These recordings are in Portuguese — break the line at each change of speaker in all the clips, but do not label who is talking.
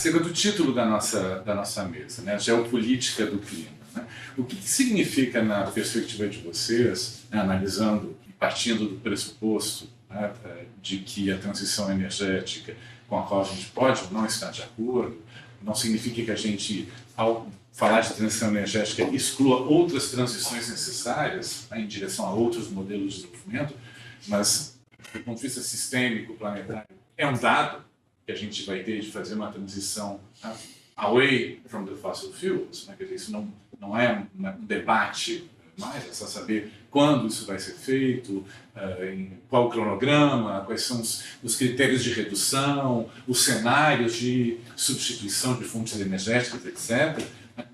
acerca do título da nossa mesa, né? Geopolítica do clima. Né? O que significa, na perspectiva de vocês, né, analisando e partindo do pressuposto, né, de que a transição energética com a qual a gente pode ou não estar de acordo, não significa que a gente, ao falar de transição energética, exclua outras transições necessárias, né, em direção a outros modelos de desenvolvimento, mas, do ponto de vista sistêmico, planetário, é um dado que a gente vai ter de fazer uma transição, né, away from the fossil fuels. Né? Quer dizer, isso não é um debate mais, é só saber quando isso vai ser feito, em qual o cronograma, quais são os critérios de redução, os cenários de substituição de fontes energéticas, etc.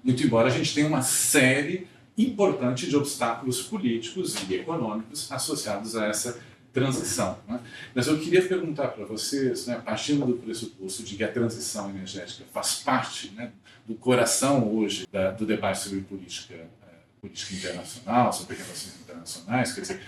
Muito embora a gente tenha uma série importante de obstáculos políticos e econômicos associados a essa transição. Né? Mas eu queria perguntar para vocês, né, partindo do pressuposto de que a transição energética faz parte, né, do coração hoje do debate sobre política internacional, sobre relações internacionais, quer dizer,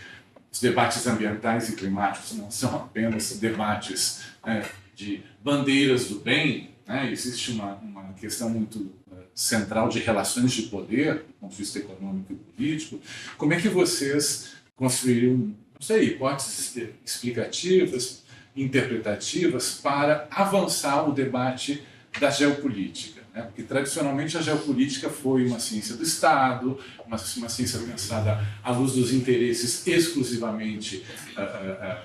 os debates ambientais e climáticos não são apenas debates, né, de bandeiras do bem, né? Existe uma questão muito central de relações de poder, do ponto de vista econômico e político. Como é que vocês construíram, não sei, hipóteses explicativas, interpretativas para avançar o debate da geopolítica? Né? Porque, tradicionalmente, a geopolítica foi uma ciência do Estado, uma ciência pensada à luz dos interesses exclusivamente,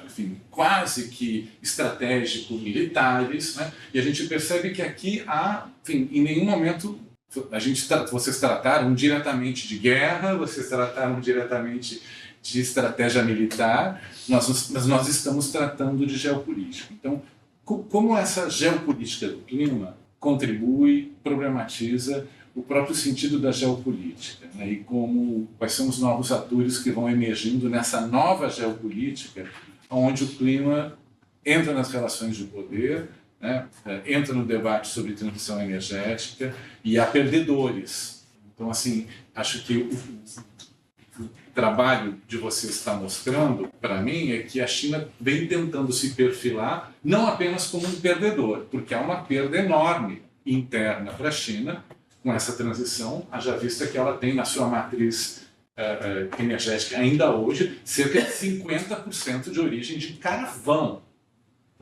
enfim, quase que estratégico-militares, né? E a gente percebe que aqui há, enfim, em nenhum momento vocês trataram diretamente de guerra, vocês trataram diretamente de estratégia militar, mas nós estamos tratando de geopolítica. Então, como essa geopolítica do clima contribui, problematiza o próprio sentido da geopolítica, né? E quais são os novos atores que vão emergindo nessa nova geopolítica, onde o clima entra nas relações de poder, né? Entra no debate sobre transição energética e há perdedores. Então, assim, acho que o trabalho de vocês está mostrando, para mim, é que a China vem tentando se perfilar não apenas como um perdedor, porque há uma perda enorme interna para a China com essa transição, haja vista que ela tem na sua matriz energética ainda hoje cerca de 50% de origem de carvão.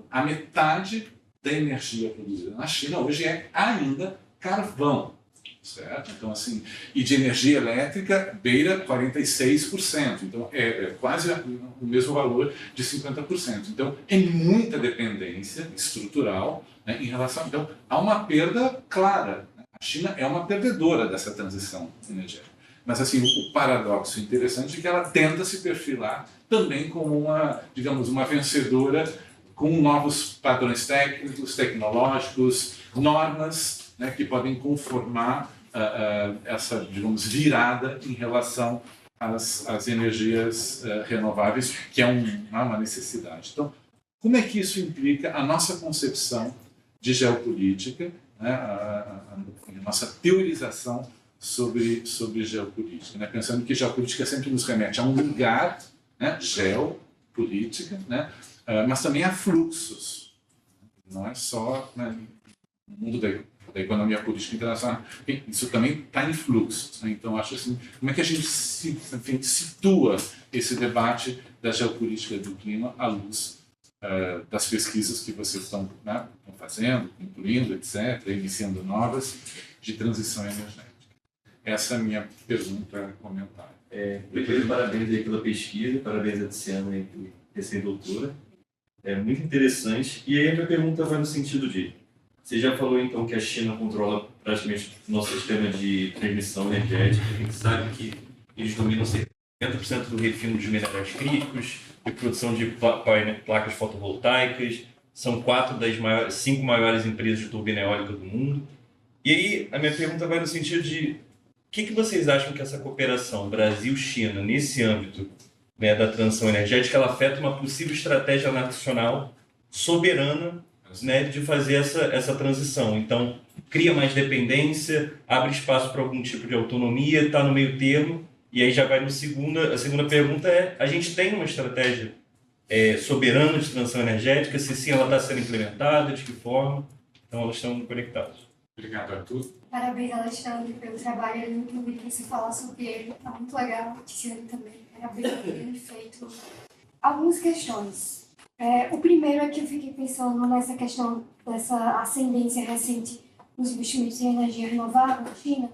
A metade da energia produzida na China hoje é ainda carvão. Certo? Então, assim, e de energia elétrica beira 46%, então é quase o mesmo valor de 50%. Então, é muita dependência estrutural, né, em relação. Então, há uma perda clara. Né? A China é uma perdedora dessa transição energética. Mas, assim, o paradoxo interessante é que ela tenta se perfilar também como uma vencedora com novos padrões técnicos, tecnológicos, normas, né, que podem conformar essa, digamos, virada em relação às energias renováveis, que é uma necessidade. Então, como é que isso implica a nossa concepção de geopolítica, né, a nossa teorização sobre geopolítica, né, pensando que geopolítica sempre nos remete a um lugar, né, geopolítica, né, mas também a fluxos, não é só, né, no mundo da economia política internacional, isso também está em fluxo. Né? Então, acho assim, como é que a gente situa esse debate da geopolítica do clima à luz das pesquisas que vocês estão, né, fazendo, concluindo, etc., iniciando novas, de transição energética? Essa é a minha pergunta, comentário.
Primeiro, parabéns aí pela pesquisa, parabéns a Tiziana aí por recém-doutora. É muito interessante. E aí a minha pergunta vai no sentido de: você já falou então que a China controla praticamente o nosso sistema de transmissão energética. A gente sabe que eles dominam cerca de 50% do refino de minerais críticos, de produção de placas fotovoltaicas, são 5 maiores empresas de turbina eólica do mundo. E aí a minha pergunta vai no sentido de: o que vocês acham que essa cooperação Brasil-China nesse âmbito, né, da transição energética, ela afeta uma possível estratégia nacional soberana, né, de fazer essa transição? Então, cria mais dependência, abre espaço para algum tipo de autonomia, está no meio termo, e aí já vai no a segunda pergunta é: a gente tem uma estratégia soberana de transição energética? Se sim, ela está sendo implementada, de que forma? Então elas estão conectadas.
Obrigado, Arthur.
Parabéns, Alexandre, pelo trabalho. Eu nunca ouvi você falar sobre ele. Tá muito legal. Tiziane também. Parabéns, bem feito. Algumas questões. O primeiro é que eu fiquei pensando nessa questão dessa ascendência recente nos investimentos em energia renovável na China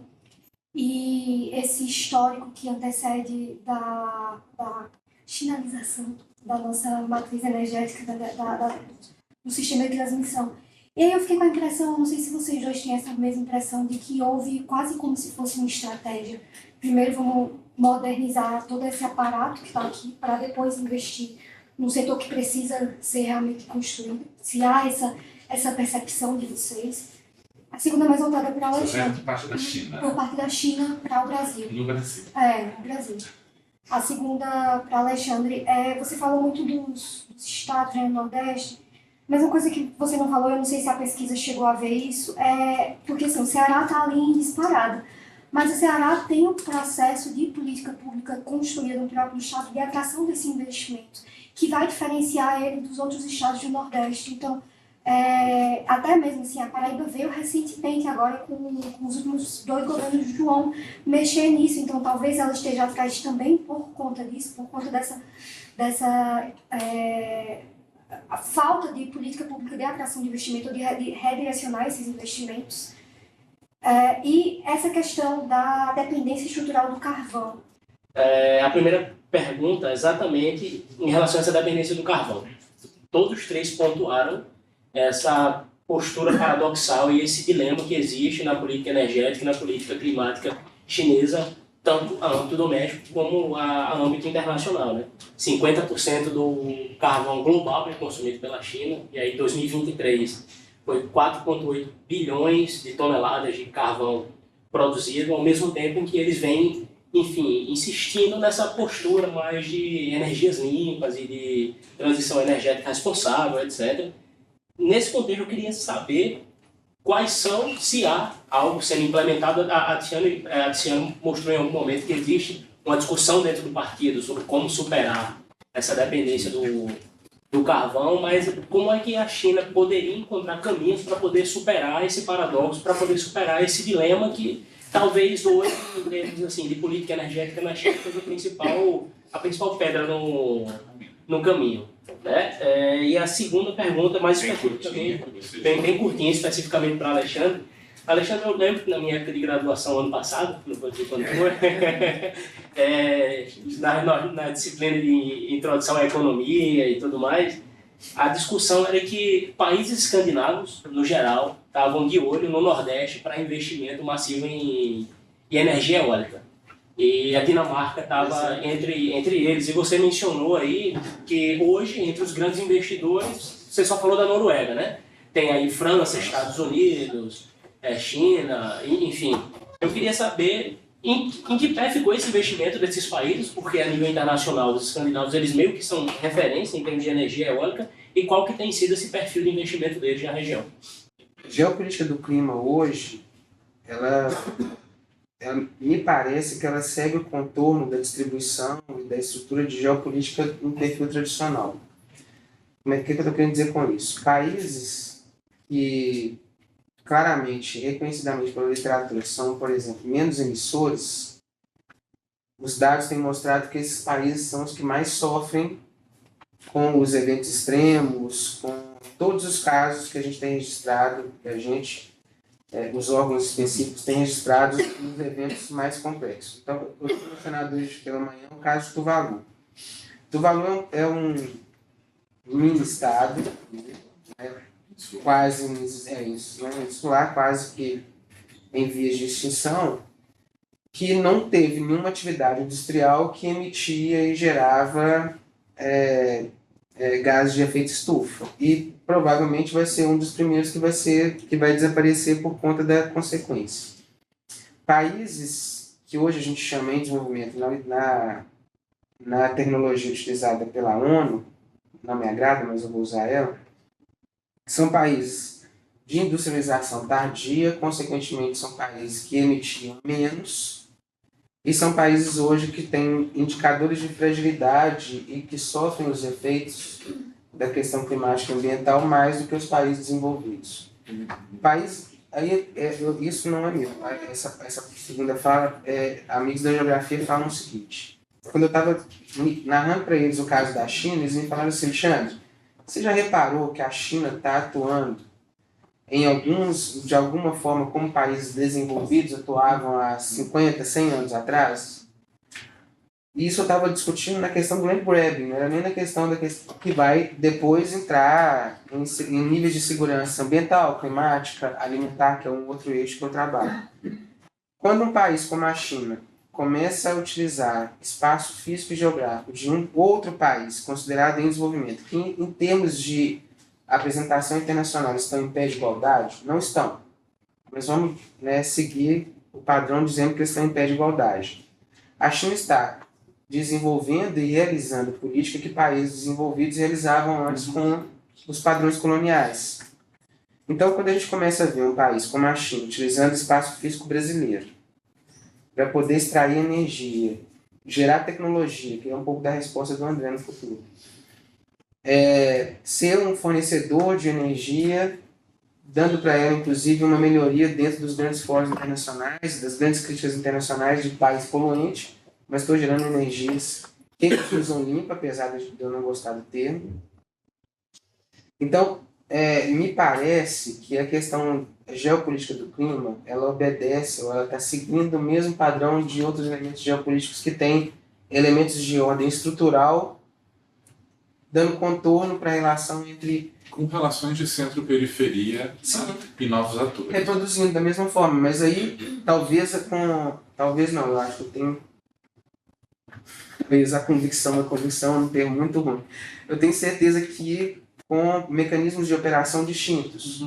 e esse histórico que antecede da chinalização da nossa matriz energética, do sistema de transmissão. E aí eu fiquei com a impressão, não sei se vocês dois têm essa mesma impressão, de que houve quase como se fosse uma estratégia. Primeiro vamos modernizar todo esse aparato que está aqui, para depois investir num setor que precisa ser realmente construído. Se há essa percepção de vocês. A segunda é mais voltada para o Alexandre.
Por parte da China.
Por parte da China para o Brasil.
No Brasil.
No Brasil. A segunda para Alexandre você falou muito dos estados, né, no Nordeste, mas uma coisa que você não falou, eu não sei se a pesquisa chegou a ver isso, porque assim, o Ceará está ali em disparada, mas o Ceará tem um processo de política pública construída no próprio estado de atração desse investimento, que vai diferenciar ele dos outros estados do Nordeste. Então, até mesmo assim, a Paraíba veio recentemente agora com os últimos 2 governos de João mexer nisso, então talvez ela esteja atrás também por conta disso, por conta dessa a falta de política pública de atração de investimento, de redirecionar esses investimentos. E essa questão da dependência estrutural do carvão.
A primeira pergunta é exatamente em relação a essa dependência do carvão. Todos os três pontuaram essa postura paradoxal e esse dilema que existe na política energética e na política climática chinesa, tanto a âmbito doméstico como a âmbito internacional, né? 50% do carvão global é consumido pela China, e aí em 2023 foi 4,8 bilhões de toneladas de carvão produzido, ao mesmo tempo em que eles vêm, enfim, insistindo nessa postura mais de energias limpas e de transição energética responsável, etc. Nesse contexto, eu queria saber quais são, se há algo sendo implementado. A Tiziane mostrou em algum momento que existe uma discussão dentro do partido sobre como superar essa dependência do carvão, mas como é que a China poderia encontrar caminhos para poder superar esse paradoxo, para poder superar esse dilema que talvez hoje, em termos assim, de política energética na China, seja a principal pedra no caminho. Né? E a segunda pergunta, mais específica, bem curtinha, especificamente para Alexandre. Alexandre, eu lembro que na minha época de graduação, ano passado, não vou dizer quando foi, na disciplina de introdução à economia e tudo mais, a discussão era que países escandinavos, no geral, estavam de olho no Nordeste para investimento massivo em energia eólica. E a Dinamarca estava entre eles. E você mencionou aí que hoje, entre os grandes investidores, você só falou da Noruega, né? Tem aí França, Estados Unidos, China, enfim. Eu queria saber em que pé ficou esse investimento desses países, porque a nível internacional os escandinavos eles meio que são referência em termos de energia eólica, e qual que tem sido esse perfil de investimento deles na região.
A geopolítica do clima hoje, ela me parece que ela segue o contorno da distribuição e da estrutura de geopolítica em perfil tradicional. O que eu estou querendo dizer com isso? Países que claramente, reconhecidamente pela literatura, são, por exemplo, menos emissores, os dados têm mostrado que esses países são os que mais sofrem com os eventos extremos, com todos os casos que a gente tem registrado, que os órgãos específicos têm registrado nos eventos mais complexos. Então, eu fui mencionado hoje pela manhã o caso de Tuvalu. Tuvalu é um mini-estado, né? Quase insular, quase que em vias de extinção, que não teve nenhuma atividade industrial que emitia e gerava gases de efeito estufa. E provavelmente vai ser um dos primeiros que vai desaparecer por conta da consequência. Países que hoje a gente chama em desenvolvimento na tecnologia utilizada pela ONU, não me agrada, mas eu vou usar ela, são países de industrialização tardia, consequentemente são países que emitiam menos, e são países hoje que têm indicadores de fragilidade e que sofrem os efeitos da questão climática e ambiental mais do que os países desenvolvidos. País, aí, isso não é meu. Essa segunda fala, amigos da geografia falam o seguinte. Quando eu estava narrando para eles o caso da China, eles me falaram assim, Alexandre, você já reparou que a China está atuando em alguns, de alguma forma, como países desenvolvidos atuavam há 50, 100 anos atrás? E isso eu estava discutindo na questão do land grabbing, não era nem na questão que vai depois entrar em níveis de segurança ambiental, climática, alimentar, que é um outro eixo que eu trabalho. Quando um país como a China começa a utilizar espaço físico e geográfico de um outro país considerado em desenvolvimento, que em termos de apresentação internacional estão em pé de igualdade, não estão. Mas vamos, né, seguir o padrão dizendo que eles estão em pé de igualdade. A China está desenvolvendo e realizando política que países desenvolvidos realizavam antes com os padrões coloniais. Então, quando a gente começa a ver um país como a China utilizando espaço físico brasileiro para poder extrair energia, gerar tecnologia, que é um pouco da resposta do André no futuro, ser um fornecedor de energia, dando para ela, inclusive, uma melhoria dentro dos grandes fóruns internacionais, das grandes críticas internacionais de país poluente, mas estou gerando energias que eles usam limpa, apesar de eu não gostar do termo. Então, me parece que a questão geopolítica do clima, ela obedece, ou ela está seguindo o mesmo padrão de outros elementos geopolíticos que têm elementos de ordem estrutural, dando contorno para a relação entre...
Com relações de centro-periferia e novos atores.
Reproduzindo da mesma forma, mas aí, talvez não, eu acho que eu tenho... Talvez a convicção é um termo muito ruim. Eu tenho certeza que com mecanismos de operação distintos.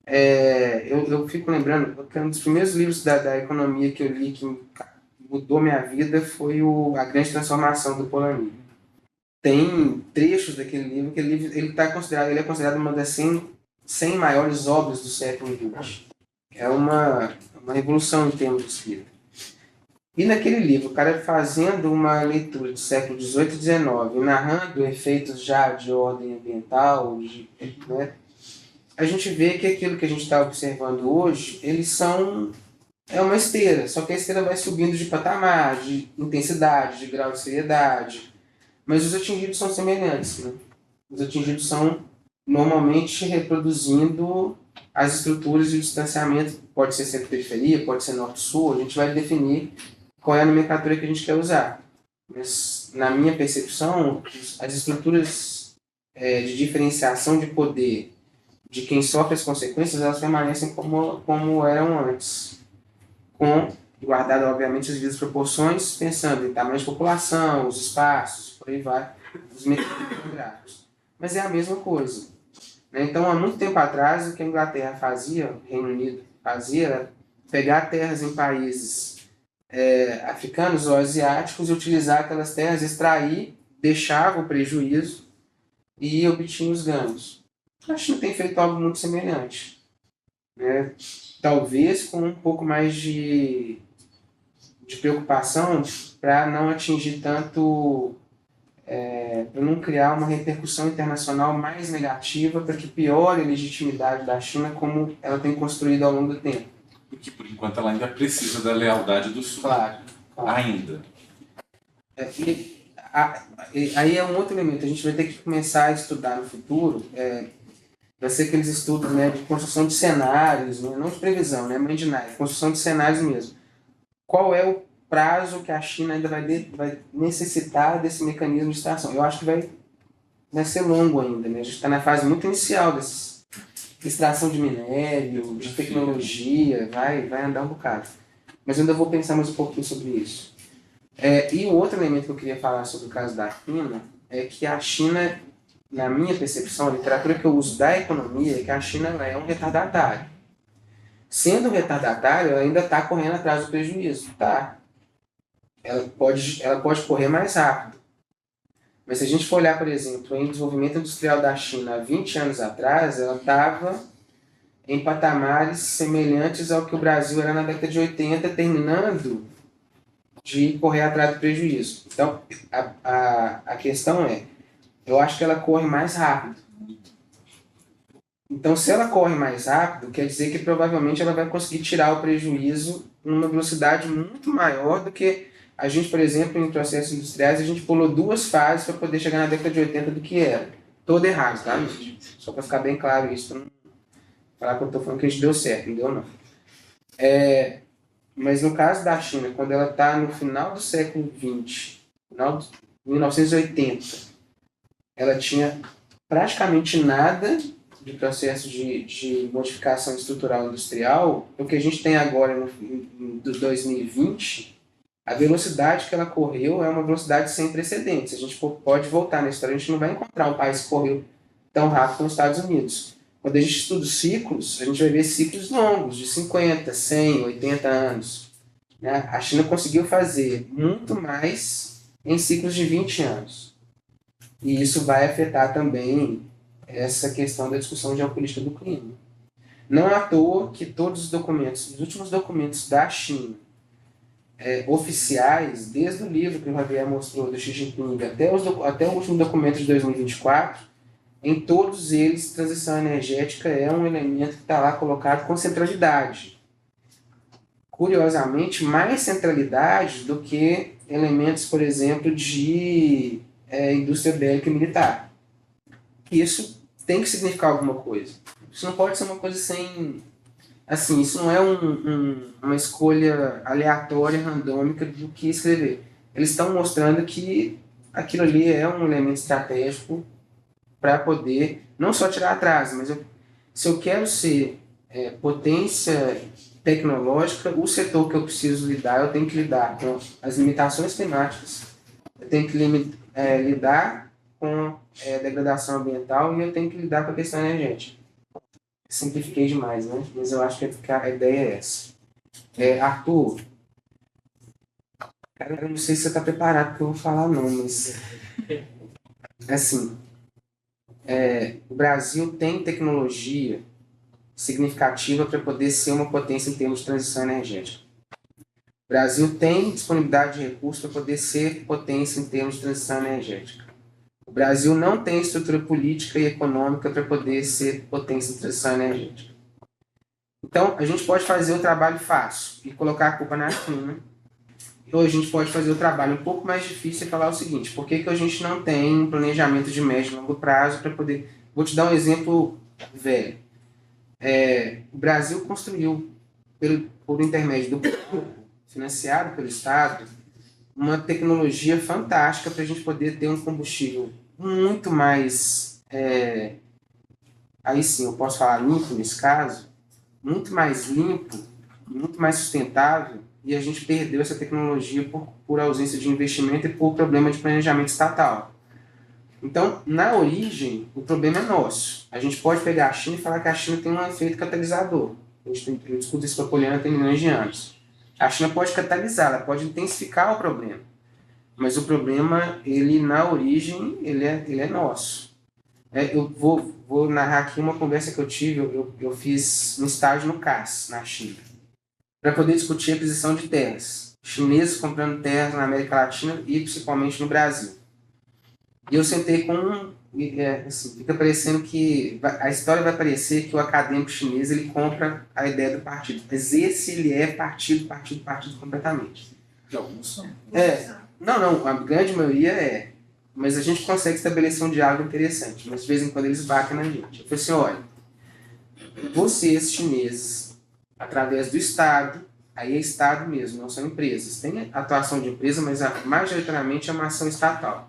Eu fico lembrando que um dos primeiros livros da economia que eu li que mudou minha vida foi A Grande Transformação, do Polanyi. Tem trechos daquele livro que ele é considerado uma das 100 maiores obras do século XX. É uma revolução em termos de escrita. E naquele livro, o cara fazendo uma leitura do século XVIII e XIX, narrando efeitos já de ordem ambiental, né, a gente vê que aquilo que a gente está observando hoje, é uma esteira, só que a esteira vai subindo de patamar, de intensidade, de grau de seriedade, mas os atingidos são semelhantes. Né? Os atingidos são normalmente reproduzindo as estruturas e o distanciamento, pode ser centro-periferia, pode ser norte-sul, a gente vai definir qual é a nomenclatura que a gente quer usar. Mas, na minha percepção, as estruturas de diferenciação de poder de quem sofre as consequências, elas permanecem como eram antes. Guardado, obviamente, as devidas proporções, pensando em tamanho de população, os espaços, por aí vai, os mecanismos geográficos. Mas é a mesma coisa. Né? Então, há muito tempo atrás, o que a Inglaterra fazia, o Reino Unido fazia, era pegar terras em países africanos ou asiáticos e utilizar aquelas terras, extrair, deixava o prejuízo e obtinha os ganhos. A China tem feito algo muito semelhante. Né? Talvez com um pouco mais de preocupação para não atingir tanto, para não criar uma repercussão internacional mais negativa, para que piore a legitimidade da China como ela tem construído ao longo do tempo.
Porque, por enquanto, ela ainda precisa da lealdade do Sul.
Claro.
Ainda.
Aí é um outro elemento. A gente vai ter que começar a estudar no futuro. Vai ser aqueles estudos, né, de construção de cenários, né, não de previsão, né, mas de construção de cenários mesmo. Qual é o prazo que a China ainda vai necessitar desse mecanismo de extração? Eu acho que vai ser longo ainda. Né? A gente está na fase muito inicial dessa extração de minério, de tecnologia, vai andar um bocado. Mas eu ainda vou pensar mais um pouquinho sobre isso. E o outro elemento que eu queria falar sobre o caso da China é que a China, na minha percepção, a literatura que eu uso da economia é que a China é um retardatário. Sendo um retardatário, ela ainda está correndo atrás do prejuízo. Tá. Ela pode correr mais rápido. Mas se a gente for olhar, por exemplo, em desenvolvimento industrial da China há 20 anos atrás, ela estava em patamares semelhantes ao que o Brasil era na década de 80, terminando de correr atrás do prejuízo. Então, a questão eu acho que ela corre mais rápido. Então, se ela corre mais rápido, quer dizer que provavelmente ela vai conseguir tirar o prejuízo numa velocidade muito maior do que a gente, por exemplo, em processos industriais, a gente pulou 2 fases para poder chegar na década de 80 do que era. Todo errado, tá, gente? Só para ficar bem claro isso, para não falar que eu estou falando que a gente deu certo, não deu não. Mas no caso da China, quando ela está no final do século XX, final de 1980, ela tinha praticamente nada de processo de modificação estrutural industrial. O que a gente tem agora no 2020, a velocidade que ela correu é uma velocidade sem precedentes. A gente pode voltar na história, a gente não vai encontrar um país que correu tão rápido como os Estados Unidos. Quando a gente estuda os ciclos, a gente vai ver ciclos longos, de 50, 100, 80 anos. Né? A China conseguiu fazer muito mais em ciclos de 20 anos. E isso vai afetar também essa questão da discussão geopolítica do clima. Não é à toa que todos os documentos, os últimos documentos da China, oficiais, desde o livro que o Javier mostrou do Xi Jinping até o último documento de 2024, em todos eles, transição energética é um elemento que está lá colocado com centralidade. Curiosamente, mais centralidade do que elementos, por exemplo, de indústria bélica e militar. Isso tem que significar alguma coisa. Isso não pode ser uma coisa sem... Assim, isso não é uma escolha aleatória, randômica do que escrever. Eles estão mostrando que aquilo ali é um elemento estratégico para poder não só tirar atraso, mas se eu quero ser potência tecnológica, o setor que eu preciso lidar, eu tenho que lidar com as limitações climáticas, eu tenho que lidar com a degradação ambiental e eu tenho que lidar com a questão energética. Simplifiquei demais, né? Mas eu acho que a ideia é essa. Arthur, cara, eu não sei se você está preparado para que eu vou falar não, mas assim, o Brasil tem tecnologia significativa para poder ser uma potência em termos de transição energética. O Brasil tem disponibilidade de recursos para poder ser potência em termos de transição energética. O Brasil não tem estrutura política e econômica para poder ser potência em transição energética. Então, a gente pode fazer o trabalho fácil e colocar a culpa na China. Ou a gente pode fazer o trabalho um pouco mais difícil e falar o seguinte: por que a gente não tem um planejamento de médio e longo prazo para poder... Vou te dar um exemplo velho. O Brasil construiu, por intermédio do financiado pelo Estado, uma tecnologia fantástica para a gente poder ter um combustível muito mais, aí sim eu posso falar limpo nesse caso, muito mais limpo, muito mais sustentável, e a gente perdeu essa tecnologia por ausência de investimento e por problema de planejamento estatal. Então, na origem, o problema é nosso. A gente pode pegar a China e falar que a China tem um efeito catalisador. A gente discute isso com a Poliana tem milhões de anos. A China pode catalisar, ela pode intensificar o problema. Mas o problema, ele na origem, ele é nosso. Eu vou narrar aqui uma conversa que eu tive, eu fiz um estágio no CAS, na China, para poder discutir a aquisição de terras. Chineses comprando terras na América Latina e principalmente no Brasil. E eu sentei com assim, fica parecendo que a história vai parecer que o acadêmico chinês ele compra a ideia do partido. Mas esse ele é partido completamente.
De alguns são.
Não, a grande maioria é. Mas a gente consegue estabelecer um diálogo interessante. Mas de vez em quando eles batem na gente. Eu falei assim, olha, vocês chineses, através do Estado, aí é Estado mesmo, não são empresas. Tem atuação de empresa, mas majoritariamente é uma ação estatal.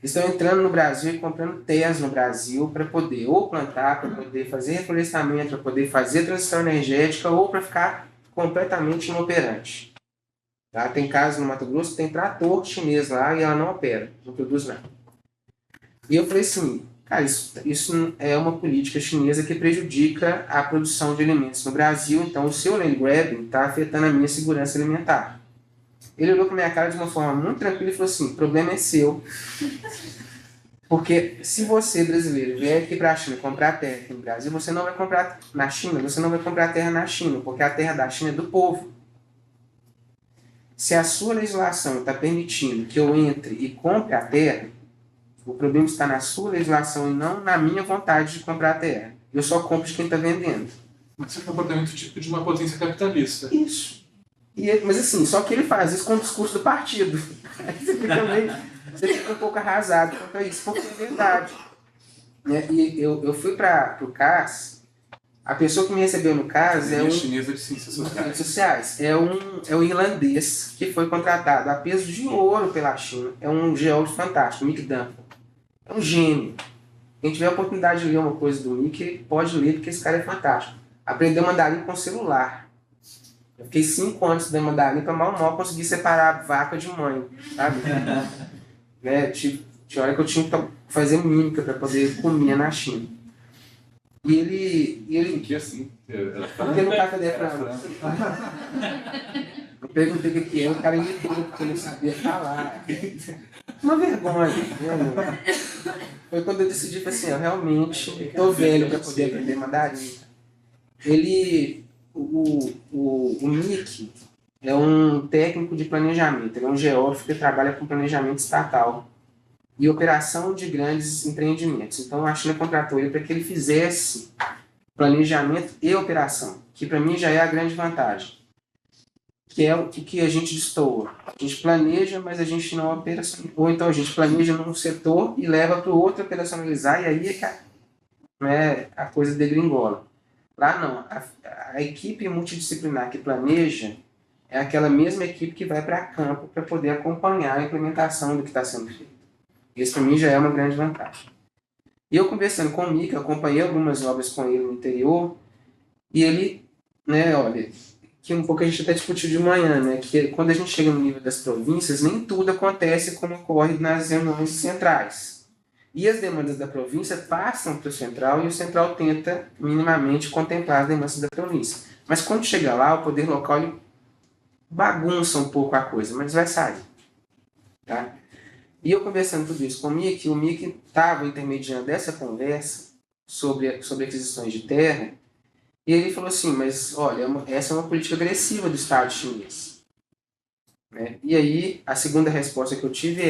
Estão entrando no Brasil e comprando terras no Brasil para poder ou plantar, para poder fazer reflorestamento, para poder fazer transição energética ou para ficar completamente inoperante. Tá? Tem casos no Mato Grosso que tem trator chinês lá e ela não opera, não produz nada. E eu falei assim, cara, isso é uma política chinesa que prejudica a produção de alimentos no Brasil, então o seu land grabbing está afetando a minha segurança alimentar. Ele olhou para minha cara de uma forma muito tranquila e falou assim, o problema é seu. Porque se você, brasileiro, vier aqui para a China comprar terra aqui no Brasil, você não vai comprar na China, você não vai comprar terra na China, porque a terra da China é do povo. Se a sua legislação está permitindo que eu entre e compre a terra, o problema está na sua legislação e não na minha vontade de comprar a terra. eu só compro de quem está vendendo.
Mas isso é um comportamento típico de uma potência capitalista.
Isso. Mas assim, só que ele faz isso com o discurso do partido. Aí você fica um pouco arrasado quanto a isso, porque é verdade. Né? E eu fui para o CAS, a pessoa que me recebeu no CAS é
chinesa de ciências
sociais. É um irlandês que foi contratado a peso de ouro pela China. É um geólogo fantástico, Mick Duncan. É um gênio. Quem tiver a oportunidade de ler uma coisa do Mick, pode ler, porque esse cara é fantástico. Aprendeu mandarim com celular. Eu fiquei 5 anos estudando mandarim para mal conseguir separar vaca de mãe, sabe? Né? Tinha hora que eu tinha que fazer mímica para poder comer na China. E ele
que assim?
porque no café da França. Eu perguntei o que é, o cara imitou, porque ele não sabia falar. Uma vergonha, né? Foi quando eu decidi, assim, eu realmente estou velho para poder aprender mandarim. O Mick é um técnico de planejamento, ele é um geógrafo que trabalha com planejamento estatal e operação de grandes empreendimentos. Então a China contratou ele para que ele fizesse planejamento e operação, que para mim já é a grande vantagem, que é o que a gente destoa. A gente planeja, mas a gente não operacionaliza. Ou então a gente planeja num setor e leva para o outro operacionalizar, e aí é que a coisa degringola. Lá não, a equipe multidisciplinar que planeja é aquela mesma equipe que vai para campo para poder acompanhar a implementação do que está sendo feito. Isso para mim já é uma grande vantagem. E eu conversando com o Mick, acompanhei algumas obras com ele no interior, e ele, né, olha, que um pouco a gente até discutiu de manhã, né, que quando a gente chega no nível das províncias, nem tudo acontece como ocorre nas reuniões centrais. E as demandas da província passam para o central, e o central tenta minimamente contemplar as demandas da província. Mas quando chega lá, o poder local ele bagunça um pouco a coisa, mas vai sair. Tá? E eu conversando tudo isso com o Mick estava intermediando essa conversa sobre aquisições de terra, e ele falou assim, mas olha, essa é uma política agressiva do Estado chinês. Né? E aí, a segunda resposta que eu tive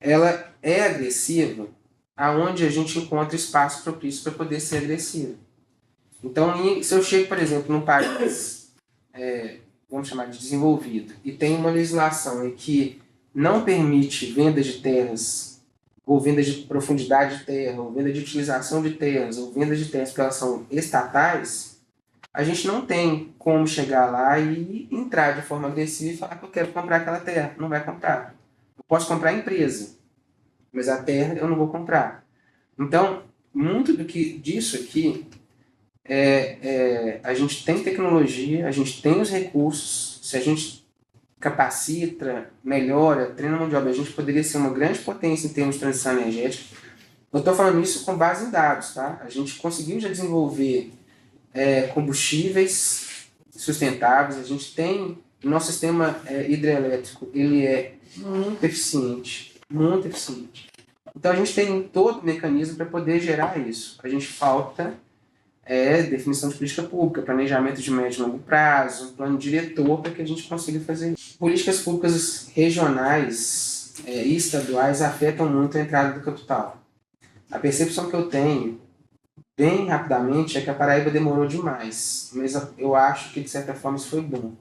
ela é agressiva aonde a gente encontra espaço propício para poder ser agressiva. Então, se eu chego, por exemplo, num país, vamos chamar de desenvolvido, e tem uma legislação em que não permite venda de terras, ou venda de profundidade de terra, ou venda de utilização de terras, ou venda de terras que elas são estatais, a gente não tem como chegar lá e entrar de forma agressiva e falar que eu quero comprar aquela terra. Não vai comprar. Eu posso comprar a empresa, mas a terra eu não vou comprar. Então, muito disso aqui, a gente tem tecnologia, a gente tem os recursos, se a gente capacita, melhora, treina mão de obra, a gente poderia ser uma grande potência em termos de transição energética. Eu estou falando isso com base em dados, tá? A gente conseguiu já desenvolver combustíveis sustentáveis, a gente tem, o nosso sistema hidrelétrico, ele é muito eficiente, muito eficiente. Então a gente tem todo o mecanismo para poder gerar isso. A gente falta definição de política pública, planejamento de médio e longo prazo, um plano diretor para que a gente consiga fazer isso. Políticas públicas regionais e estaduais afetam muito a entrada do capital. A percepção que eu tenho, bem rapidamente, é que a Paraíba demorou demais, mas eu acho que de certa forma isso foi bom,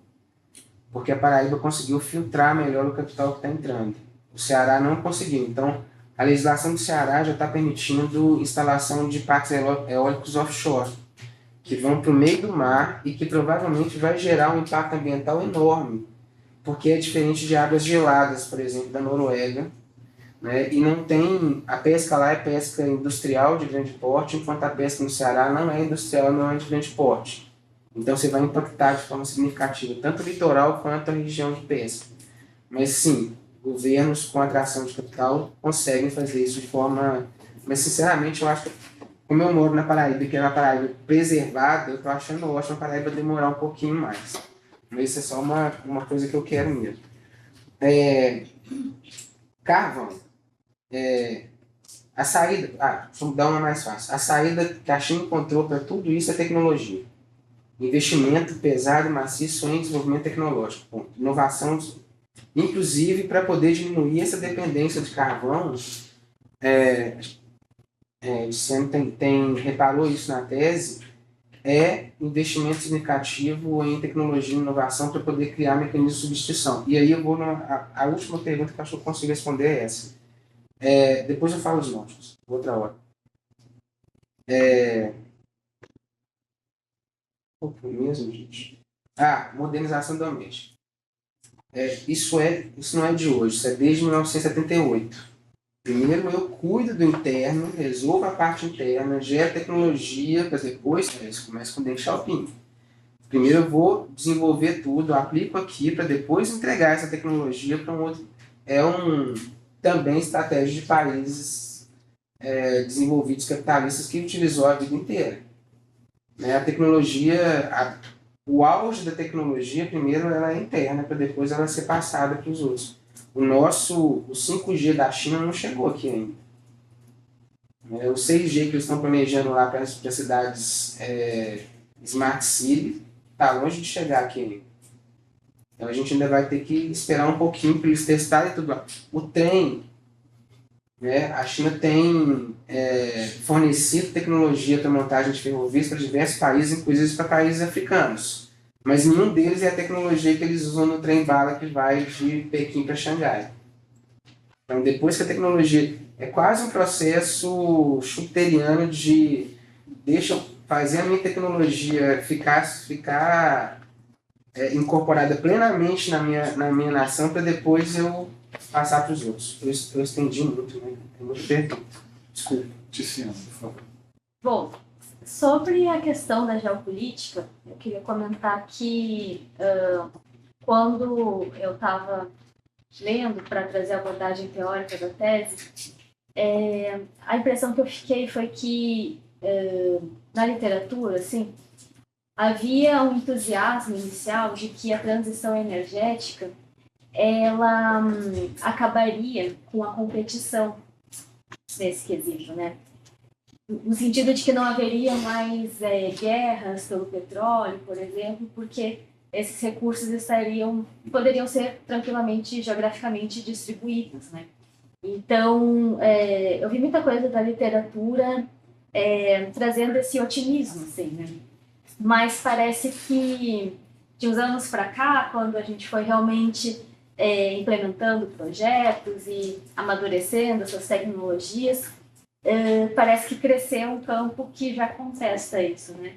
porque a Paraíba conseguiu filtrar melhor o capital que está entrando. O Ceará não conseguiu, então a legislação do Ceará já está permitindo instalação de parques eólicos offshore, que vão para o meio do mar e que provavelmente vai gerar um impacto ambiental enorme, porque é diferente de águas geladas, por exemplo, da Noruega, né? E não tem, a pesca lá é pesca industrial de grande porte, enquanto a pesca no Ceará não é industrial, não é de grande porte. Então você vai impactar de forma significativa tanto o litoral quanto a região de pesca. Mas sim, governos com atração de capital conseguem fazer isso de forma... Mas, sinceramente, eu acho que, como eu moro na Paraíba, que é uma Paraíba preservada, eu estou achando ótimo a Paraíba demorar um pouquinho mais. Mas isso é só uma coisa que eu quero mesmo. Carvão. A saída... vamos dar uma mais fácil. A saída que a China encontrou para tudo isso é tecnologia. Investimento pesado e maciço em desenvolvimento tecnológico. Ponto. Inovação... Inclusive, para poder diminuir essa dependência de carvão, Disseno reparou isso na tese, é investimento significativo em tecnologia e inovação para poder criar mecanismos de substituição. E aí eu vou a última pergunta que eu acho que eu consigo responder é essa. Depois eu falo dos nóticos, outra hora. O que mesmo, gente? Modernização doméstica. Isso não é de hoje, isso é desde 1978. Primeiro eu cuido do interno, resolvo a parte interna, gero tecnologia, para depois, isso começa com o Deng Xiaoping. Primeiro eu vou desenvolver tudo, aplico aqui, para depois entregar essa tecnologia para um outro. Também estratégia de países desenvolvidos capitalistas que utilizou a vida inteira. A tecnologia, o auge da tecnologia, primeiro ela é interna, para depois ela ser passada para os outros. O 5G da China não chegou aqui ainda. O 6G que eles estão planejando lá para as cidades Smart City está longe de chegar aqui ainda. Então a gente ainda vai ter que esperar um pouquinho para eles testarem tudo lá. O trem, a China tem fornecido tecnologia para montagem de ferrovias para diversos países, inclusive para países africanos. Mas nenhum deles é a tecnologia que eles usam no trem-bala que vai de Pequim para Xangai. Então, depois que a tecnologia... É quase um processo schumpeteriano de... Deixa eu fazer a minha tecnologia ficar incorporada plenamente na minha nação para depois eu passar para os outros. Eu estendi muito, né? É muito pergunta. Desculpa.
Tiziana, por favor.
Bom, sobre a questão da geopolítica, eu queria comentar que quando eu estava lendo para trazer a abordagem teórica da tese, a impressão que eu fiquei foi que na literatura, assim, havia um entusiasmo inicial de que a transição energética ela acabaria com a competição nesse quesito, né? No sentido de que não haveria mais guerras pelo petróleo, por exemplo, porque esses recursos poderiam ser tranquilamente geograficamente distribuídos, né? Então, eu vi muita coisa da literatura trazendo esse otimismo, assim, né? Mas parece que de uns anos para cá, quando a gente foi realmente implementando projetos e amadurecendo essas tecnologias, parece que cresceu um campo que já contesta isso, né?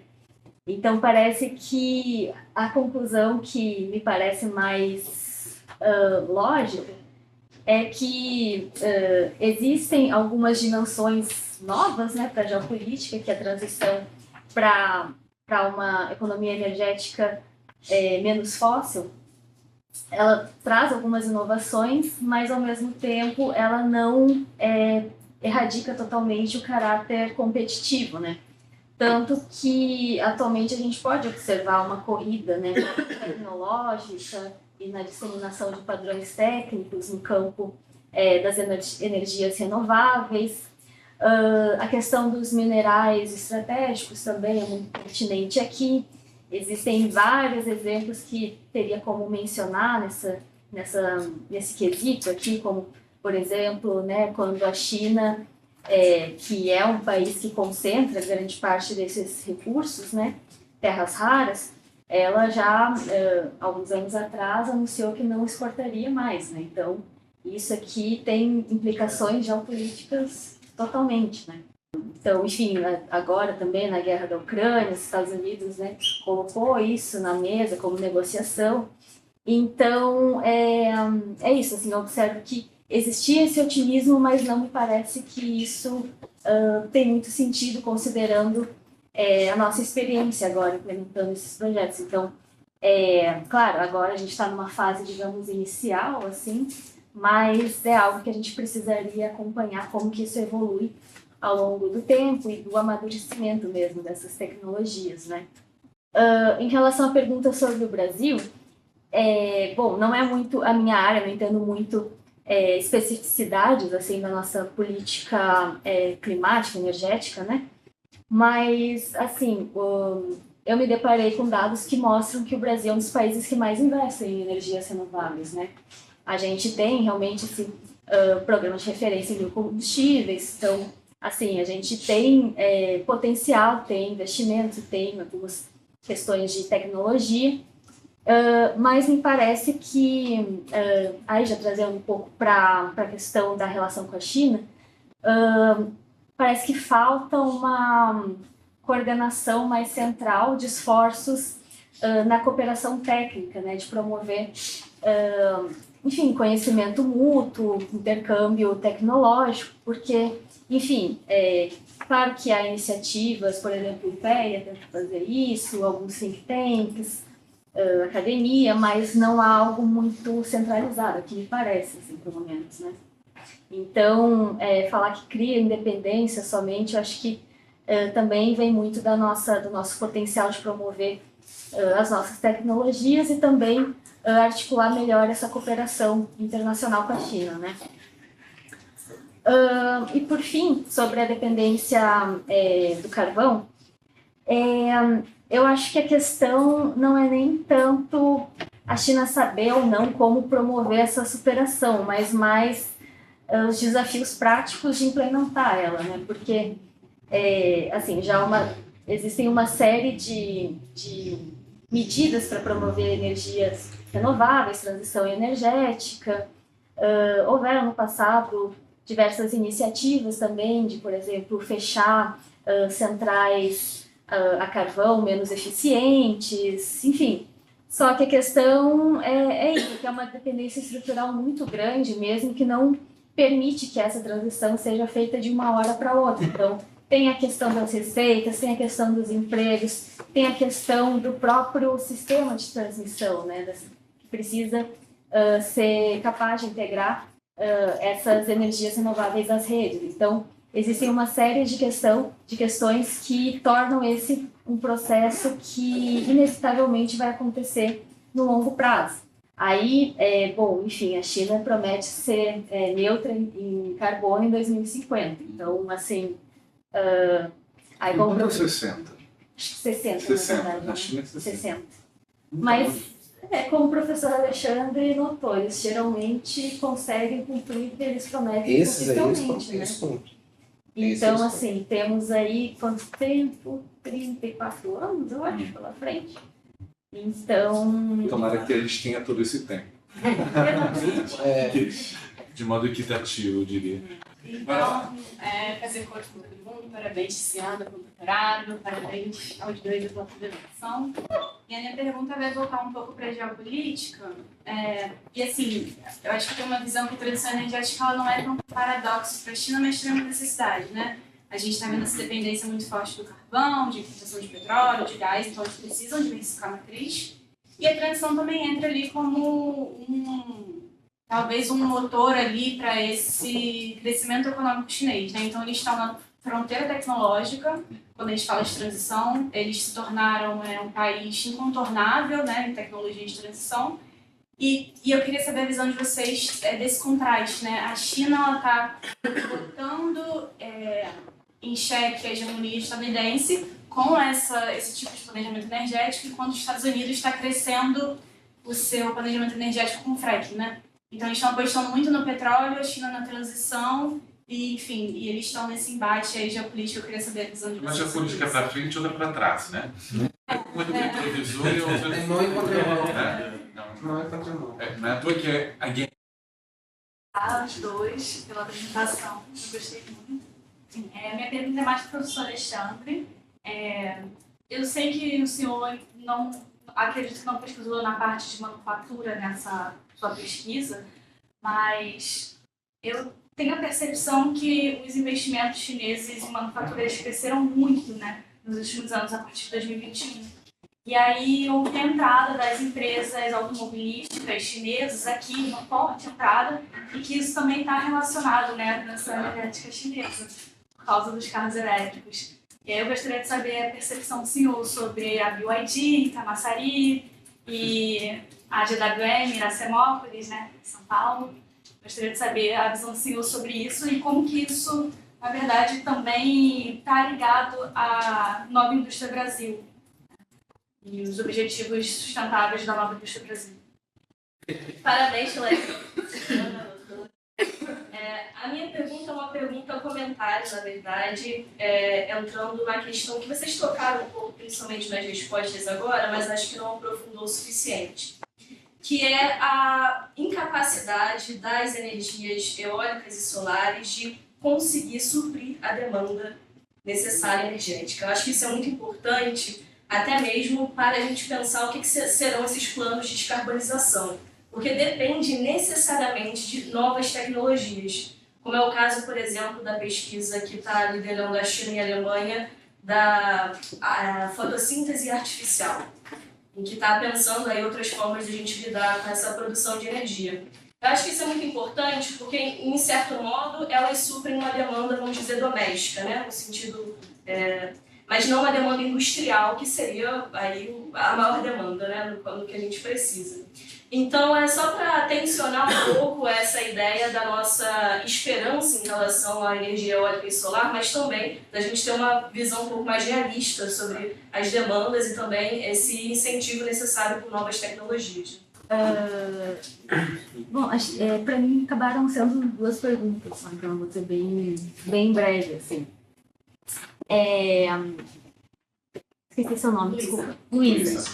Então parece que a conclusão que me parece mais lógica é que existem algumas dimensões novas, né, para a geopolítica, que é a transição para uma economia energética menos fóssil. Ela traz algumas inovações, mas ao mesmo tempo ela não erradica totalmente o caráter competitivo, né? Tanto que atualmente a gente pode observar uma corrida, né, tecnológica e na disseminação de padrões técnicos no campo das energias renováveis. A questão dos minerais estratégicos também é muito pertinente aqui. Existem vários exemplos que teria como mencionar nesse quesito aqui, como, por exemplo, né, quando a China, que é um país que concentra grande parte desses recursos, né, terras raras, ela já, alguns anos atrás, anunciou que não exportaria mais, né? Então, isso aqui tem implicações geopolíticas totalmente, né? Então, enfim, agora também na guerra da Ucrânia, os Estados Unidos, né, colocou isso na mesa como negociação. Então, é isso, assim, eu observo que existia esse otimismo, mas não me parece que isso tem muito sentido, considerando a nossa experiência agora implementando esses projetos. Então, claro, agora a gente está numa fase, digamos, inicial, assim, mas é algo que a gente precisaria acompanhar como que isso evolui ao longo do tempo e do amadurecimento mesmo dessas tecnologias, né? Em relação à pergunta sobre o Brasil, bom, não é muito a minha área, não entendo muito especificidades assim da nossa política climática, energética, né? Mas, assim, eu me deparei com dados que mostram que o Brasil é um dos países que mais investe em energias renováveis, né? A gente tem realmente esse programa de referência em biocombustíveis, então assim, a gente tem potencial, tem investimento, tem algumas questões de tecnologia, mas me parece que, aí já trazendo um pouco para a questão da relação com a China, parece que falta uma coordenação mais central de esforços na cooperação técnica, né, de promover, enfim, conhecimento mútuo, intercâmbio tecnológico, porque, enfim, claro que há iniciativas, por exemplo, o IPEA tenta fazer isso, alguns think tanks, academia, mas não há algo muito centralizado, que me parece, assim, pelo menos, né? Então, falar que cria independência somente, eu acho que também vem muito do nosso potencial de promover as nossas tecnologias e também articular melhor essa cooperação internacional com a China, né? E por fim, sobre a dependência do carvão, eu acho que a questão não é nem tanto a China saber ou não como promover essa superação, mas mais os desafios práticos de implementar ela, né? Porque assim, existem uma série de medidas para promover energias renováveis, transição energética. Houveram no passado diversas iniciativas também de, por exemplo, fechar centrais a carvão menos eficientes, enfim. Só que a questão é isso, que é uma dependência estrutural muito grande mesmo, que não permite que essa transição seja feita de uma hora para outra. Então, tem a questão das receitas, tem a questão dos empregos, tem a questão do próprio sistema de transmissão, né, que precisa ser capaz de integrar essas energias renováveis às redes. Então, existem uma série de questões que tornam esse um processo que inevitavelmente vai acontecer no longo prazo. Aí, bom, enfim, a China promete ser neutra em carbono em 2050. Então, assim, aí
Quando é 60?
60, na verdade.
Na China é 60.
Mas, como o professor Alexandre notou, eles geralmente conseguem cumprir o que eles prometem
Esses aí,
consistentemente, né?
eles cumprem.
Então,
Esses
assim, temos aí quanto tempo? 34 anos, eu acho, pela frente. Então,
Tomara que a gente tenha todo esse tempo. De modo equitativo, eu diria.
Então, fazer coro com todo mundo, parabéns, Tiziana, pelo doutorado, parabéns aos dois pela apresentação. E a minha pergunta vai voltar um pouco para a geopolítica. E assim, eu acho que tem uma visão que a transição energética ela não é tão paradoxo para a China, mas tem uma necessidade, né? A gente está vendo essa dependência muito forte do carvão, de importação de petróleo, de gás, então eles precisam diversificar a matriz. E a transição também entra ali como talvez um motor ali para esse crescimento econômico chinês, né? Então eles estão na fronteira tecnológica. Quando a gente fala de transição, eles se tornaram um país incontornável, né, em tecnologia de transição. E eu queria saber a visão de vocês desse contraste, né? A China está botando em xeque a hegemonia estadunidense com esse tipo de planejamento energético, enquanto os Estados Unidos está crescendo o seu planejamento energético com fracking, né? Então, eles estão apostando muito no petróleo, a China na transição, e, enfim, eles estão nesse embate aí geopolítico. Eu queria saber a visão de vocês.
Mas a política é para frente ou é para trás, né? Uma do retrovisor e outra...
É mão e contramão.
Não é contramão. Não é à toa que é a guerra.
Os dois, pela apresentação. Eu gostei muito. Minha pergunta é mais para o professor Alexandre. Eu sei que o senhor acredito que não pesquisou na parte de manufatura nessa sua pesquisa, mas eu tenho a percepção que os investimentos chineses em manufatura cresceram muito, né, nos últimos anos, a partir de 2021. E aí houve a entrada das empresas automobilísticas chinesas aqui, uma forte entrada, e que isso também está relacionado, né, à transição energética chinesa, por causa dos carros elétricos. E aí eu gostaria de saber a percepção do senhor sobre a BYD, Camaçari e a GWM, Iracemópolis, né, em São Paulo. Gostaria de saber a visão do senhor sobre isso e como que isso, na verdade, também está ligado à Nova Indústria Brasil e os objetivos sustentáveis da Nova Indústria Brasil.
Parabéns, Léo. A minha pergunta é uma pergunta comentário, na verdade, entrando na questão que vocês tocaram um pouco, principalmente nas respostas agora, mas acho que não aprofundou o suficiente, que é a incapacidade das energias eólicas e solares de conseguir suprir a demanda necessária energética. Eu acho que isso é muito importante, até mesmo para a gente pensar o que serão esses planos de descarbonização, porque depende necessariamente de novas tecnologias, como é o caso, por exemplo, da pesquisa que está liderando a China e a Alemanha da fotossíntese artificial, em que está pensando aí outras formas de a gente lidar com essa produção de energia. Eu acho que isso é muito importante porque, em certo modo, elas suprem uma demanda, vamos dizer, doméstica, né? No sentido, mas não uma demanda industrial, que seria aí a maior demanda, né? No que a gente precisa. Então, é só para tensionar um pouco essa ideia da nossa esperança em relação à energia eólica e solar, mas também da gente ter uma visão um pouco mais realista sobre as demandas e também esse incentivo necessário por novas tecnologias.
Bom, para mim acabaram sendo duas perguntas, então vou ser bem breve, assim. Esqueci seu nome, desculpa. Luísa.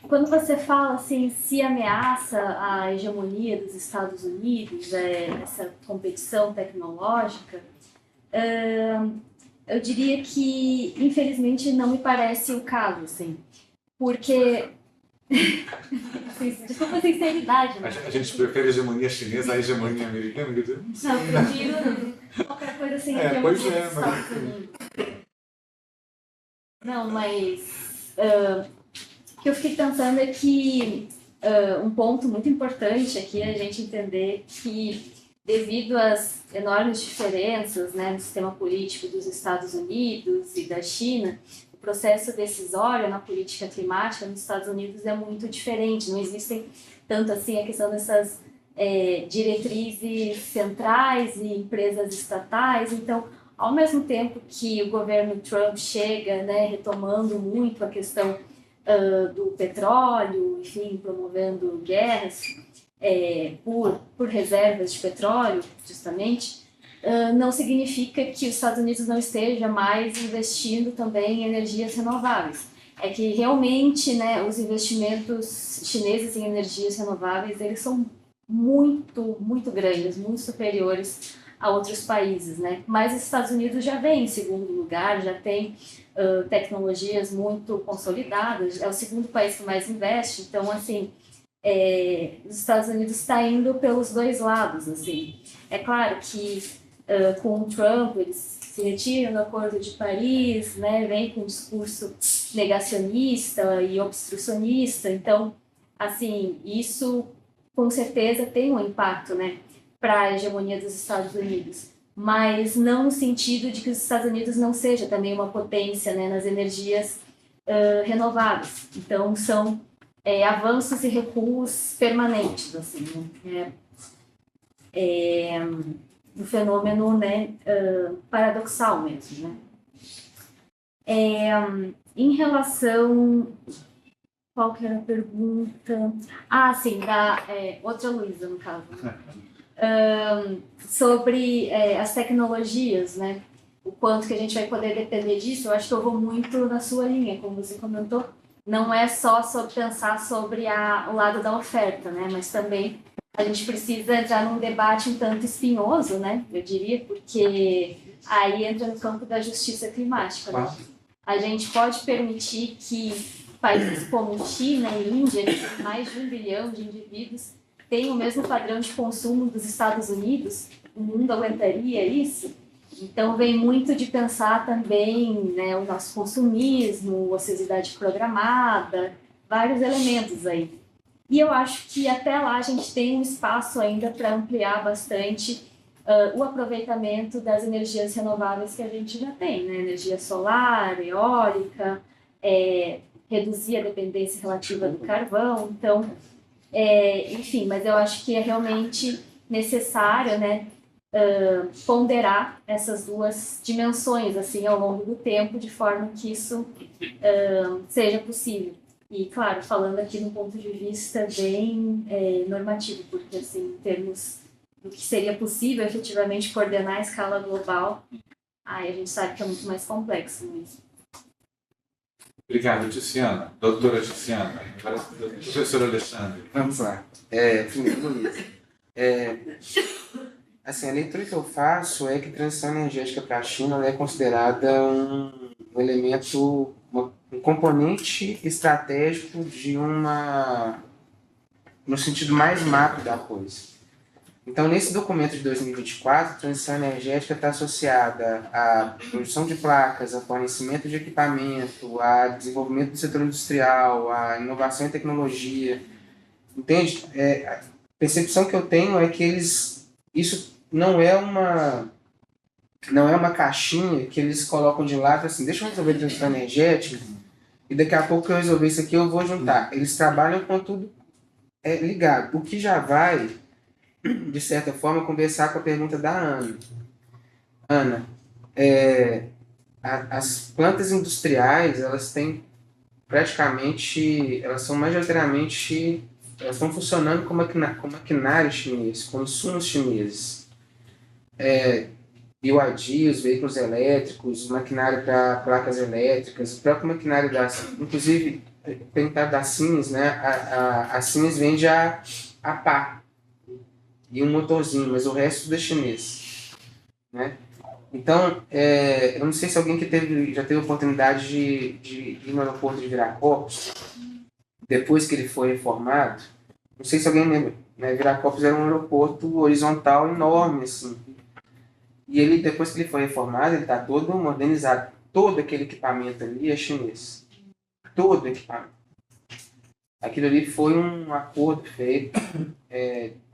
Quando você fala assim, se ameaça a hegemonia dos Estados Unidos, essa competição tecnológica, eu diria que, infelizmente, não me parece o caso, assim, porque... Desculpa a sinceridade.
Né? A gente prefere a hegemonia chinesa à hegemonia americana?
Não, eu prefiro qualquer coisa assim.
Pois é, mas...
Não, mas... o que eu fiquei pensando é que um ponto muito importante aqui é a gente entender que, devido às enormes diferenças, né, no sistema político dos Estados Unidos e da China, o processo decisório na política climática nos Estados Unidos é muito diferente. Não existem tanto assim a questão dessas diretrizes centrais e empresas estatais. Então, ao mesmo tempo que o governo Trump chega, né, retomando muito a questão do petróleo, enfim, promovendo guerras por reservas de petróleo, justamente, não significa que os Estados Unidos não esteja mais investindo também em energias renováveis. É que realmente, né, os investimentos chineses em energias renováveis, eles são muito, muito grandes, muito superiores a outros países, né? Mas os Estados Unidos já vem em segundo lugar, já tem tecnologias muito consolidadas, é o segundo país que mais investe, então, assim, os Estados Unidos está indo pelos dois lados, assim. É claro que com o Trump eles se retiram do Acordo de Paris, né, vem com um discurso negacionista e obstrucionista, então, assim, isso com certeza tem um impacto, né, para a hegemonia dos Estados Unidos, mas não no sentido de que os Estados Unidos não seja também uma potência, né, nas energias renováveis. Então, são avanços e recuos permanentes, assim, né? Um fenômeno, né, paradoxal mesmo, né? Em relação... Qual que era a pergunta? Ah, sim, da outra Luísa, no caso. Sobre as tecnologias, né? O quanto que a gente vai poder depender disso, eu acho que eu vou muito na sua linha, como você comentou. Não é só sobre pensar sobre o lado da oferta, né? Mas também a gente precisa entrar num debate um tanto espinhoso, né? Eu diria, porque aí entra no campo da justiça climática, né? A gente pode permitir que países como China e Índia, que tem mais de 1 bilhão de indivíduos, tenham o mesmo padrão de consumo dos Estados Unidos? O mundo aguentaria isso? Então, vem muito de pensar também, né, o nosso consumismo, ociosidade programada, vários elementos aí. E eu acho que até lá a gente tem um espaço ainda para ampliar bastante o aproveitamento das energias renováveis que a gente já tem, né? Energia solar, eólica, reduzir a dependência relativa do carvão. Então, enfim, mas eu acho que é realmente necessário, né, ponderar essas duas dimensões assim ao longo do tempo, de forma que isso seja possível. E, claro, falando aqui de um ponto de vista bem normativo, porque, assim, em termos do que seria possível efetivamente coordenar a escala global, aí a gente sabe que é muito mais complexo mesmo.
Obrigado, Tiziana. Doutora Tiziana. Agora, professor Alexandre.
Vamos lá. Primeiro, Luiz. Assim, a leitura que eu faço é que transição energética para a China ela é considerada um elemento, um componente estratégico no sentido mais macro da coisa. Então, nesse documento de 2024, a transição energética está associada à produção de placas, a fornecimento de equipamento, a desenvolvimento do setor industrial, a inovação e tecnologia. Entende? A percepção que eu tenho é que isso não é uma caixinha que eles colocam de lado assim, deixa eu resolver a transição energética e daqui a pouco que eu resolver isso aqui eu vou juntar. Eles trabalham com tudo ligado. O que já vai, de certa forma, conversar com a pergunta da Ana. Ana, as plantas industriais, elas têm praticamente, elas são majoritariamente, elas estão funcionando com maquinário chinês, com insumos chineses. BYD, os veículos elétricos, o maquinário para placas elétricas, o próprio maquinário inclusive, perguntar da Siemens, né? A Siemens vende a pá e um motorzinho, mas o resto tudo é chinês, né? Então, eu não sei se alguém que já teve a oportunidade de ir no aeroporto de Viracopos, depois que ele foi reformado, não sei se alguém lembra, né? Viracopos era um aeroporto horizontal enorme, assim. E ele, depois que ele foi reformado, ele está todo modernizado. Todo aquele equipamento ali é chinês. Todo equipamento. Aquilo ali foi um acordo feito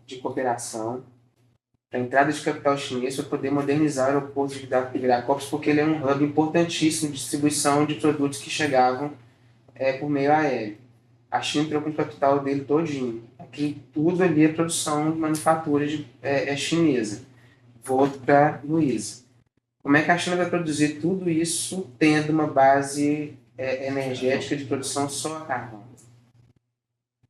de cooperação para a entrada de capital chinês para poder modernizar o aeroporto de Viracopos, porque ele é um hub importantíssimo de distribuição de produtos que chegavam por meio aéreo. A China entrou com o capital dele todinho. Aqui, tudo ali é produção de manufatura chinesa. Volto para Luísa. Como é que a China vai produzir tudo isso tendo uma base energética de produção só a carvão?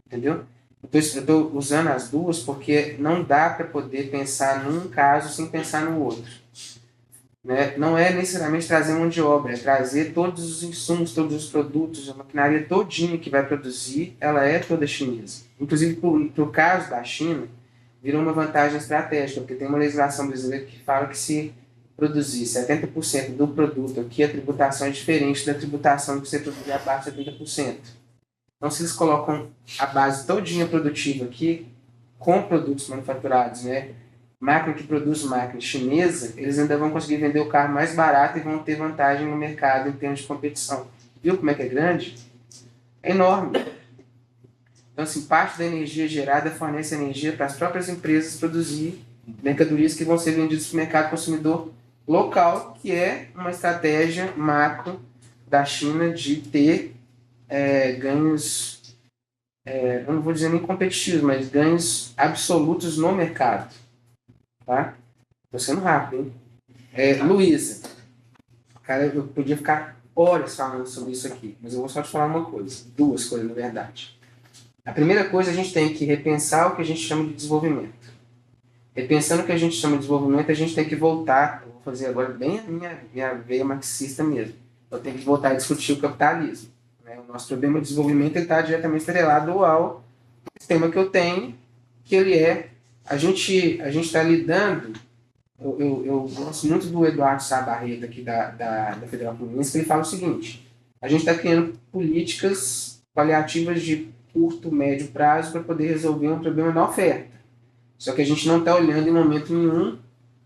Entendeu? Eu estou usando as duas porque não dá para poder pensar num caso sem pensar no outro. Né? Não é necessariamente trazer mão de obra, é trazer todos os insumos, todos os produtos, a maquinaria todinha que vai produzir, ela é toda chinesa. Inclusive, para o caso da China, virou uma vantagem estratégica, porque tem uma legislação brasileira que fala que se produzir 70% do produto aqui, a tributação é diferente da tributação que você produzir abaixo de 70%. Então, se eles colocam a base todinha produtiva aqui, com produtos manufaturados, né, máquina que produz máquina chinesa, eles ainda vão conseguir vender o carro mais barato e vão ter vantagem no mercado em termos de competição. Viu como é que é grande? É enorme. Então, assim, parte da energia gerada fornece energia para as próprias empresas produzir mercadorias que vão ser vendidas para o mercado consumidor local, que é uma estratégia macro da China de ter ganhos, eu não vou dizer nem competitivos, mas ganhos absolutos no mercado. Tá? Estou sendo rápido, hein? Luísa, cara, eu podia ficar horas falando sobre isso aqui, mas eu vou só te falar uma coisa, duas coisas, na verdade. A primeira coisa, a gente tem que repensar o que a gente chama de desenvolvimento. Repensando o que a gente chama de desenvolvimento, a gente tem que voltar, eu vou fazer agora bem a minha veia marxista mesmo, eu tenho que voltar a discutir o capitalismo. Né? O nosso problema de desenvolvimento está diretamente atrelado ao sistema que eu tenho, que ele a gente está lidando, eu gosto muito do Eduardo Sá Barreto aqui da Federal Fluminense, que ele fala o seguinte, a gente está criando políticas paliativas de curto, médio prazo para poder resolver um problema da oferta. Só que a gente não está olhando em momento nenhum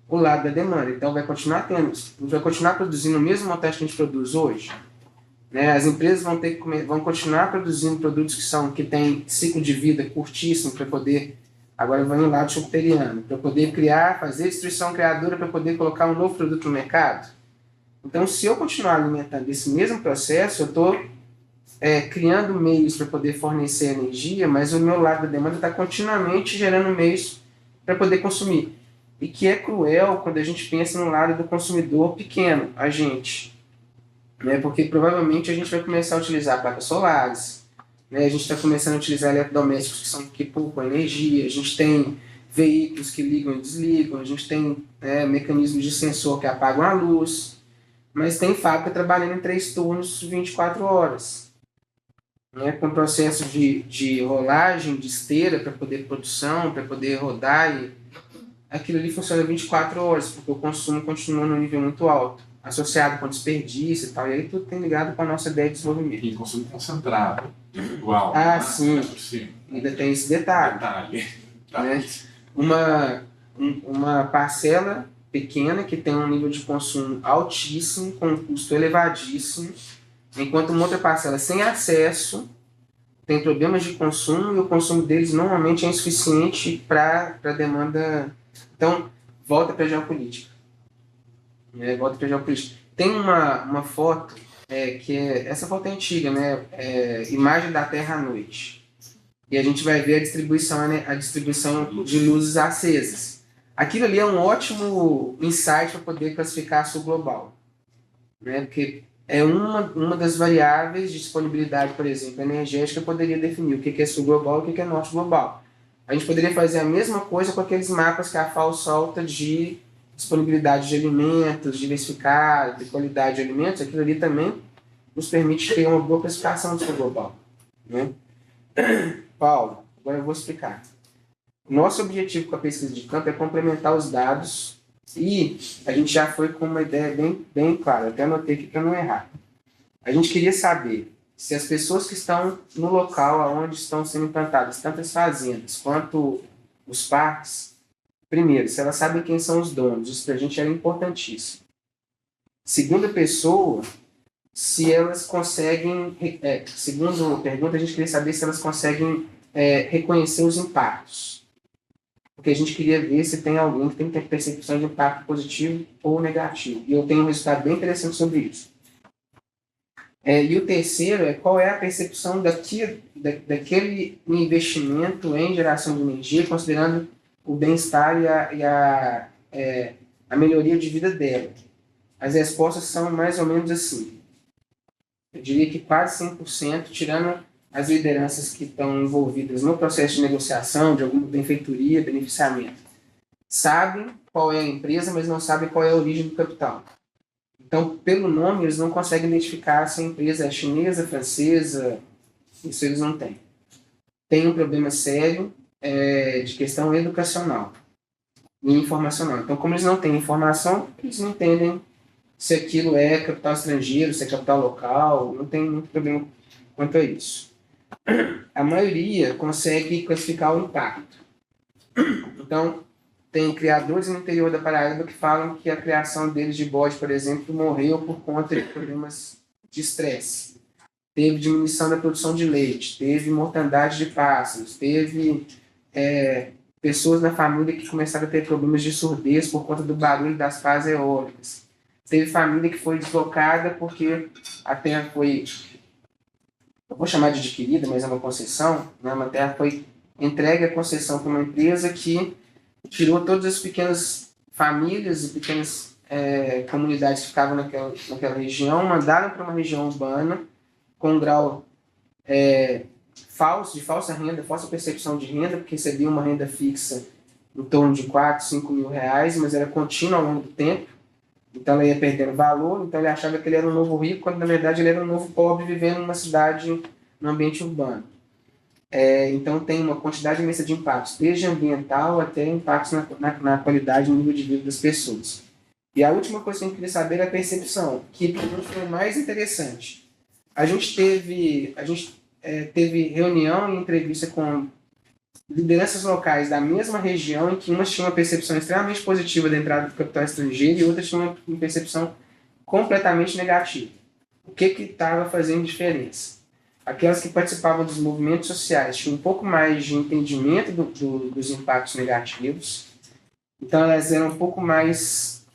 o lado da demanda. Então vai continuar tendo, a gente vai continuar produzindo o mesmo montante que a gente produz hoje. Né? As empresas vão continuar produzindo produtos que têm ciclo de vida curtíssimo para poder, agora vão no lado schumpeteriano, para poder fazer destruição criadora para poder colocar um novo produto no mercado. Então, se eu continuar alimentando esse mesmo processo, eu estou criando meios para poder fornecer energia, mas o meu lado da demanda está continuamente gerando meios para poder consumir. E que é cruel quando a gente pensa no lado do consumidor pequeno, a gente. Né? Porque provavelmente a gente vai começar a utilizar placas solares, né? A gente está começando a utilizar eletrodomésticos que poupam energia, a gente tem veículos que ligam e desligam, a gente tem mecanismos de sensor que apagam a luz, mas tem fábrica trabalhando em 3 turnos 24 horas. Né, com processo de rolagem, de esteira para poder produção, para poder rodar, e aquilo ali funciona 24 horas, porque o consumo continua num nível muito alto, associado com desperdício e tal, e aí tudo tem ligado com a nossa ideia de desenvolvimento.
E consumo concentrado, igual.
Ah,
né?
sim.
Por cima.
Ainda tem esse detalhe.
Tá.
Né? Uma parcela pequena que tem um nível de consumo altíssimo, com um custo elevadíssimo, enquanto uma outra parcela sem acesso tem problemas de consumo e o consumo deles normalmente é insuficiente para a demanda. Então, volta para a geopolítica. Volta para a geopolítica. Tem uma foto, essa foto é antiga, né? Imagem da Terra à noite. E a gente vai ver a distribuição de luzes acesas. Aquilo ali é um ótimo insight para poder classificar a sul global. Né? Porque é uma das variáveis de disponibilidade, por exemplo, energética, que poderia definir o que é sul global e o que é norte global. A gente poderia fazer a mesma coisa com aqueles mapas que a FAO solta de disponibilidade de alimentos, diversificar, de qualidade de alimentos. Aquilo ali também nos permite ter uma boa classificação do sul global. Né? Paulo, agora eu vou explicar. Nosso objetivo com a pesquisa de campo é complementar os dados e a gente já foi com uma ideia bem clara, até anotei aqui para não errar. A gente queria saber se as pessoas que estão no local onde estão sendo implantadas tanto as fazendas quanto os parques, primeiro, se elas sabem quem são os donos, isso para a gente era importantíssimo. Segunda pessoa, se elas conseguem, segundo pergunta, a gente queria saber se elas conseguem reconhecer os impactos. Porque a gente queria ver se tem alguém que tem que ter percepção de impacto positivo ou negativo. E eu tenho um resultado bem interessante sobre isso. E o terceiro é qual é a percepção daquele investimento em geração de energia, considerando o bem-estar e a melhoria de vida dela. As respostas são mais ou menos assim. Eu diria que quase 100%, tirando as lideranças que estão envolvidas no processo de negociação, de alguma benfeitoria, beneficiamento, sabem qual é a empresa, mas não sabem qual é a origem do capital. Então, pelo nome, eles não conseguem identificar se a empresa é chinesa, francesa, isso eles não têm. Tem um problema sério de questão educacional e informacional. Então, como eles não têm informação, eles não entendem se aquilo é capital estrangeiro, se é capital local, não tem muito problema quanto a isso. A maioria consegue classificar o impacto. Então, tem criadores no interior da Paraíba que falam que a criação deles de bode, por exemplo, morreu por conta de problemas de estresse. Teve diminuição da produção de leite, teve mortandade de pássaros, teve pessoas na família que começaram a ter problemas de surdez por conta do barulho das pás eólicas. Teve família que foi deslocada porque a terra foi, eu vou chamar de adquirida, mas é uma concessão, né? Uma terra foi entregue à concessão para uma empresa que tirou todas as pequenas famílias e pequenas comunidades que ficavam naquela região, mandaram para uma região urbana com um grau de falsa renda, falsa percepção de renda, porque recebia uma renda fixa em torno de 4, 5 mil reais, mas era contínua ao longo do tempo. Então ela ia perdendo valor, então ele achava que ele era um novo rico, quando na verdade ele era um novo pobre vivendo numa cidade, num ambiente urbano. Então tem uma quantidade imensa de impactos, desde ambiental até impactos na qualidade e no nível de vida das pessoas. E a última coisa que a gente queria saber é a percepção, que para mim foi o mais interessante. A gente teve reunião e entrevista com lideranças locais da mesma região, em que umas tinham uma percepção extremamente positiva da entrada do capital estrangeiro e outras tinham uma percepção completamente negativa. O que estava fazendo diferença? Aquelas que participavam dos movimentos sociais tinham um pouco mais de entendimento dos impactos negativos, então elas eram um pouco mais...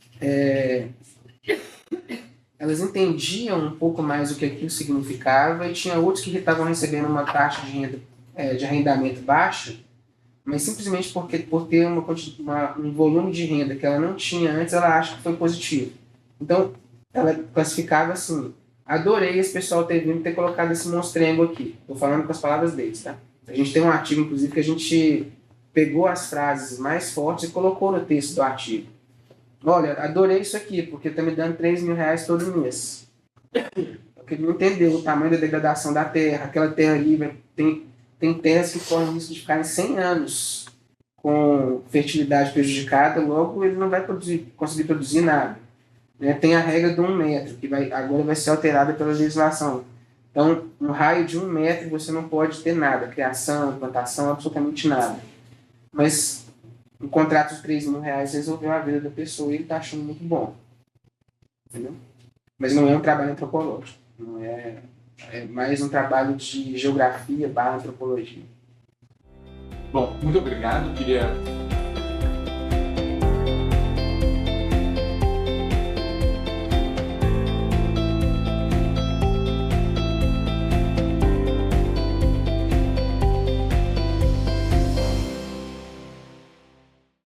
elas entendiam um pouco mais o que aquilo significava, e tinha outros que estavam recebendo uma taxa de renda de arrendamento baixa, mas simplesmente por ter um volume de renda que ela não tinha antes, ela acha que foi positivo. Então, ela classificava assim: adorei esse pessoal ter vindo ter colocado esse monstrengo aqui. Estou falando com as palavras deles, tá? A gente tem um artigo, inclusive, que a gente pegou as frases mais fortes e colocou no texto do artigo. Olha, adorei isso aqui, porque está me dando R$3.000 todo mês. Porque ele não entendeu o tamanho da degradação da terra. Aquela terra ali tem terras que correm o risco de ficarem 100 anos com fertilidade prejudicada, logo ele não vai conseguir produzir nada. Né? Tem a regra de 1 metro, que agora vai ser alterada pela legislação. Então, no raio de 1 metro você não pode ter nada, criação, plantação, absolutamente nada. Mas um contrato de R$3.000 resolveu a vida da pessoa e ele está achando muito bom. Entendeu? Mas não é um trabalho antropológico. Não é mais um trabalho de geografia / antropologia.
Bom, muito obrigado. Queria